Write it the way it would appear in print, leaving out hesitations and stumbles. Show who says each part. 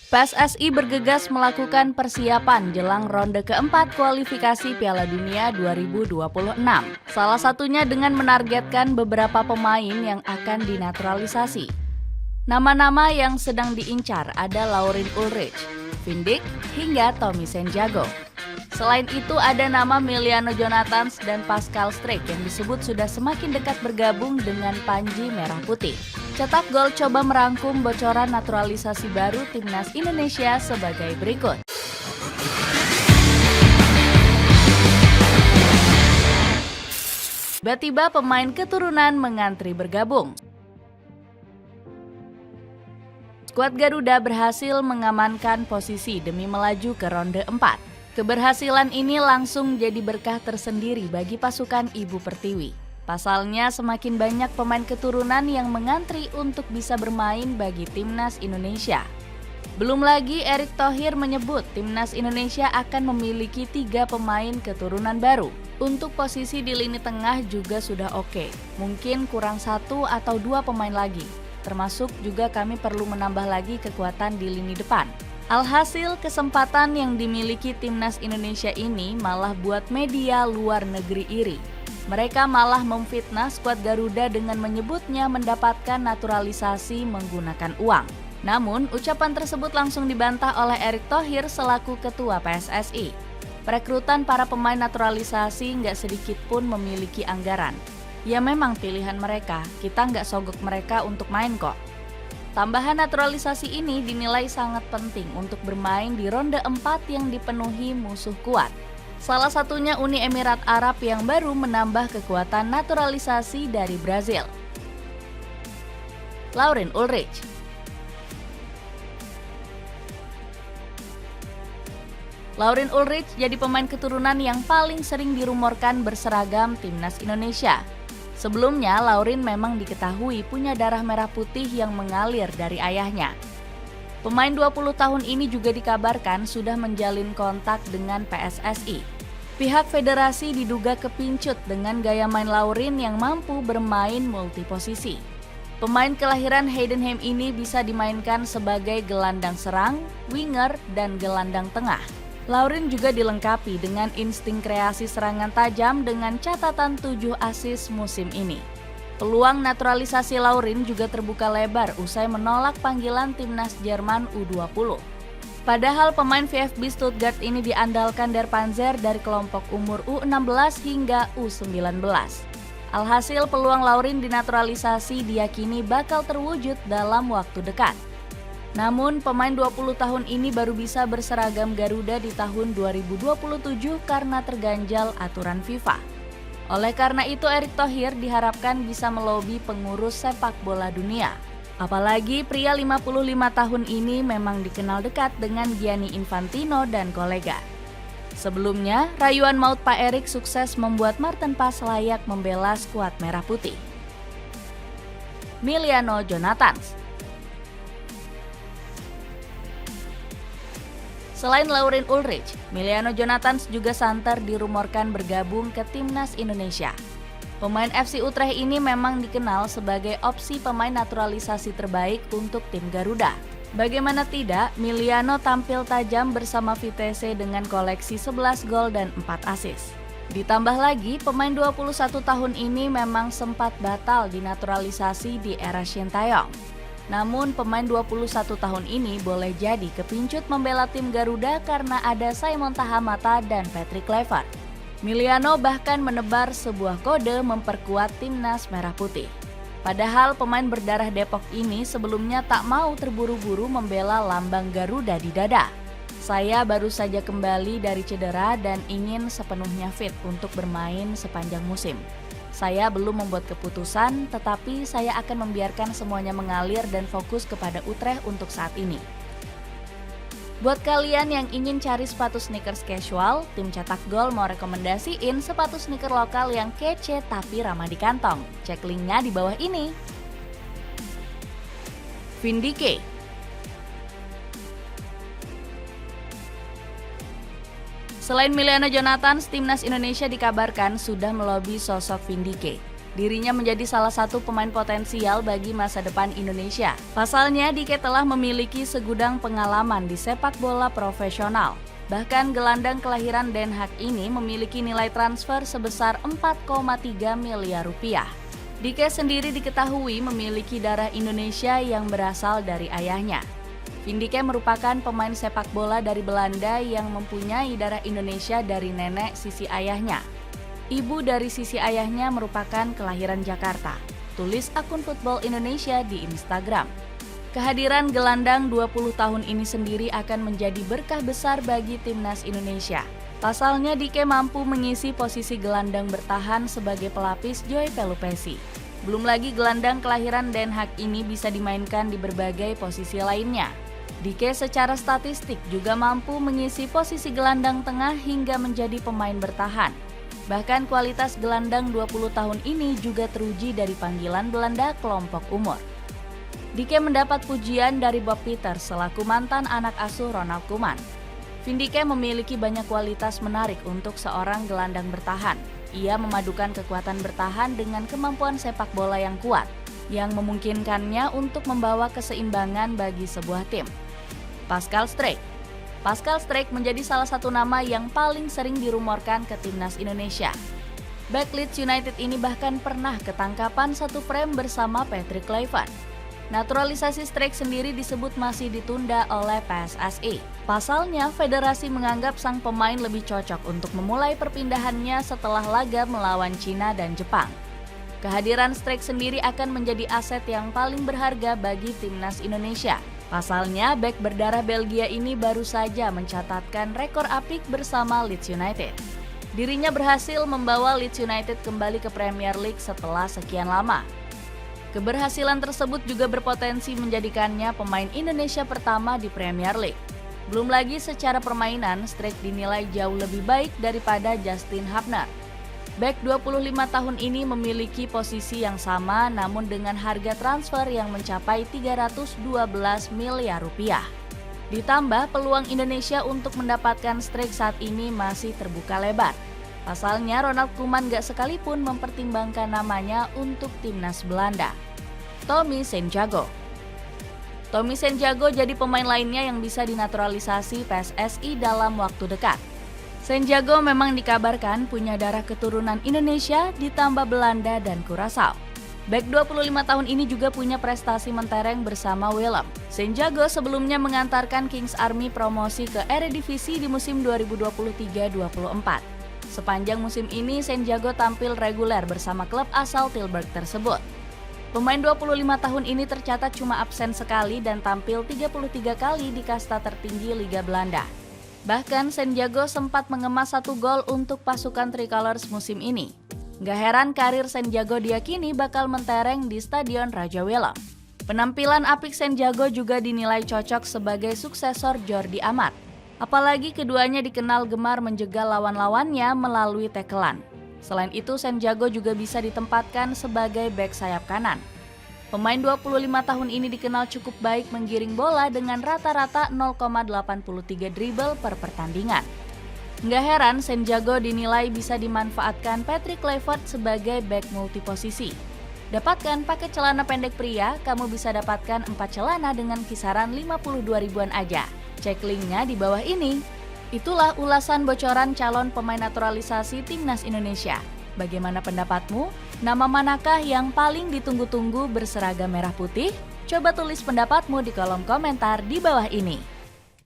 Speaker 1: PSSI bergegas melakukan persiapan jelang ronde keempat kualifikasi Piala Dunia 2026. Salah satunya dengan menargetkan beberapa pemain yang akan dinaturalisasi. Nama-nama yang sedang diincar ada Laurin Ulrich, Van Dijk, hingga Tommy Santiago. Selain itu ada nama Emiliano Jonathans dan Pascal Struijk yang disebut sudah semakin dekat bergabung dengan Panji Merah Putih. Cetak Gol coba merangkum bocoran naturalisasi baru Timnas Indonesia sebagai berikut. Tiba-tiba pemain keturunan mengantri bergabung. Skuad Garuda berhasil mengamankan posisi demi melaju ke ronde 4. Keberhasilan ini langsung jadi berkah tersendiri bagi pasukan Ibu Pertiwi. Pasalnya semakin banyak pemain keturunan yang mengantri untuk bisa bermain bagi Timnas Indonesia. Belum lagi Erick Thohir menyebut Timnas Indonesia akan memiliki 3 pemain keturunan baru. Untuk posisi di lini tengah juga sudah oke. Mungkin kurang 1 atau 2 pemain lagi. Termasuk juga kami perlu menambah lagi kekuatan di lini depan. Alhasil kesempatan yang dimiliki Timnas Indonesia ini malah buat media luar negeri iri. Mereka malah memfitnah skuad Garuda dengan menyebutnya mendapatkan naturalisasi menggunakan uang. Namun, ucapan tersebut langsung dibantah oleh Erick Thohir selaku ketua PSSI. Perekrutan para pemain naturalisasi nggak sedikit pun memiliki anggaran. Ya memang pilihan mereka, kita nggak sogok mereka untuk main kok. Tambahan naturalisasi ini dinilai sangat penting untuk bermain di ronde 4 yang dipenuhi musuh kuat. Salah satunya Uni Emirat Arab yang baru menambah kekuatan naturalisasi dari Brazil. Laurin Ulrich. Laurin Ulrich jadi pemain keturunan yang paling sering dirumorkan berseragam Timnas Indonesia. Sebelumnya, Laurin memang diketahui punya darah merah putih yang mengalir dari ayahnya. Pemain 20 tahun ini juga dikabarkan sudah menjalin kontak dengan PSSI. Pihak federasi diduga kepincut dengan gaya main Laurin yang mampu bermain multiposisi. Pemain kelahiran Heidenheim ini bisa dimainkan sebagai gelandang serang, winger, dan gelandang tengah. Laurin juga dilengkapi dengan insting kreasi serangan tajam dengan catatan 7 assist musim ini. Peluang naturalisasi Laurin juga terbuka lebar usai menolak panggilan timnas Jerman U20. Padahal pemain VfB Stuttgart ini diandalkan Der Panzer dari kelompok umur U16 hingga U19. Alhasil peluang Laurin dinaturalisasi diyakini bakal terwujud dalam waktu dekat. Namun pemain 20 tahun ini baru bisa berseragam Garuda di tahun 2027 karena terganjal aturan FIFA. Oleh karena itu Erick Thohir diharapkan bisa melobi pengurus sepak bola dunia. Apalagi pria 55 tahun ini memang dikenal dekat dengan Gianni Infantino dan kolega. Sebelumnya, rayuan maut Pak Erick sukses membuat Marten Pas layak membela skuad merah putih. Emiliano Jonathans. Selain Laurin Ulrich, Emiliano Jonathans juga santer dirumorkan bergabung ke Timnas Indonesia. Pemain FC Utrecht ini memang dikenal sebagai opsi pemain naturalisasi terbaik untuk tim Garuda. Bagaimana tidak, Emiliano tampil tajam bersama Vitesse dengan koleksi 11 gol dan 4 assist. Ditambah lagi, pemain 21 tahun ini memang sempat batal dinaturalisasi di era Shin Tae-yong. Namun pemain 21 tahun ini boleh jadi kepincut membela tim Garuda karena ada Simon Tahamata dan Patrick Kluivert. Emiliano bahkan menebar sebuah kode memperkuat timnas merah putih. Padahal pemain berdarah Depok ini sebelumnya tak mau terburu-buru membela lambang Garuda di dada. Saya baru saja kembali dari cedera dan ingin sepenuhnya fit untuk bermain sepanjang musim. Saya belum membuat keputusan, tetapi saya akan membiarkan semuanya mengalir dan fokus kepada Utrecht untuk saat ini. Buat kalian yang ingin cari sepatu sneakers casual, tim Cetak Gol mau rekomendasiin sepatu sneaker lokal yang kece tapi ramah di kantong. Cek linknya di bawah ini. Van Dijk. Selain Emiliano Jonathans, Timnas Indonesia dikabarkan sudah melobi sosok Van Dijk. Dirinya menjadi salah satu pemain potensial bagi masa depan Indonesia. Pasalnya, Dike telah memiliki segudang pengalaman di sepak bola profesional. Bahkan gelandang kelahiran Den Haag ini memiliki nilai transfer sebesar 4,3 miliar rupiah. Dike sendiri diketahui memiliki darah Indonesia yang berasal dari ayahnya. Vin Dike merupakan pemain sepak bola dari Belanda yang mempunyai darah Indonesia dari nenek sisi ayahnya. Ibu dari sisi ayahnya merupakan kelahiran Jakarta, tulis akun Football Indonesia di Instagram. Kehadiran gelandang 20 tahun ini sendiri akan menjadi berkah besar bagi timnas Indonesia. Pasalnya Dike mampu mengisi posisi gelandang bertahan sebagai pelapis Joy Pelupessy. Belum lagi gelandang kelahiran Den Haag ini bisa dimainkan di berbagai posisi lainnya. Dike secara statistik juga mampu mengisi posisi gelandang tengah hingga menjadi pemain bertahan. Bahkan kualitas gelandang 20 tahun ini juga teruji dari panggilan Belanda kelompok umur. Dike mendapat pujian dari Bob Peters selaku mantan anak asuh Ronald Koeman. Vin Dike memiliki banyak kualitas menarik untuk seorang gelandang bertahan. Ia memadukan kekuatan bertahan dengan kemampuan sepak bola yang kuat, yang memungkinkannya untuk membawa keseimbangan bagi sebuah tim. Pascal Struijk menjadi salah satu nama yang paling sering dirumorkan ke timnas Indonesia. Bek Leeds United ini bahkan pernah ketangkapan satu frame bersama Patrick Kluivert. Naturalisasi Struijk sendiri disebut masih ditunda oleh PSSI. Pasalnya, federasi menganggap sang pemain lebih cocok untuk memulai perpindahannya setelah laga melawan Cina dan Jepang. Kehadiran Struijk sendiri akan menjadi aset yang paling berharga bagi timnas Indonesia. Pasalnya, bek berdarah Belgia ini baru saja mencatatkan rekor apik bersama Leeds United. Dirinya berhasil membawa Leeds United kembali ke Premier League setelah sekian lama. Keberhasilan tersebut juga berpotensi menjadikannya pemain Indonesia pertama di Premier League. Belum lagi secara permainan, Struijk dinilai jauh lebih baik daripada Justin Hubner. Bek 25 tahun ini memiliki posisi yang sama namun dengan harga transfer yang mencapai 312 miliar rupiah. Ditambah peluang Indonesia untuk mendapatkan Struijk saat ini masih terbuka lebar. Pasalnya Ronald Koeman gak sekalipun mempertimbangkan namanya untuk timnas Belanda. Tommy Santiago jadi pemain lainnya yang bisa dinaturalisasi PSSI dalam waktu dekat. Santiago memang dikabarkan punya darah keturunan Indonesia ditambah Belanda dan Curaçao. Bek 25 tahun ini juga punya prestasi mentereng bersama Willem. Santiago sebelumnya mengantarkan Kings Army promosi ke Eredivisie di musim 2023-24. Sepanjang musim ini, Santiago tampil reguler bersama klub asal Tilburg tersebut. Pemain 25 tahun ini tercatat cuma absen sekali dan tampil 33 kali di kasta tertinggi Liga Belanda. Bahkan Santiago sempat mengemas 1 gol untuk pasukan Tricolors musim ini. Gak heran karir Santiago diyakini bakal mentereng di Stadion Raja Willem. Penampilan apik Santiago juga dinilai cocok sebagai suksesor Jordi Amat. Apalagi keduanya dikenal gemar menjegal lawan-lawannya melalui tackle-an. Selain itu, Santiago juga bisa ditempatkan sebagai bek sayap kanan. Pemain 25 tahun ini dikenal cukup baik menggiring bola dengan rata-rata 0,83 dribble per pertandingan. Nggak heran Santiago dinilai bisa dimanfaatkan Patrick Kluivert sebagai bek multiposisi. Dapatkan paket celana pendek pria, kamu bisa dapatkan 4 celana dengan kisaran 52 ribuan aja. Cek linknya di bawah ini. Itulah ulasan bocoran calon pemain naturalisasi timnas Indonesia. Bagaimana pendapatmu? Nama manakah yang paling ditunggu-tunggu berseragam merah putih? Coba tulis pendapatmu di kolom komentar di bawah ini.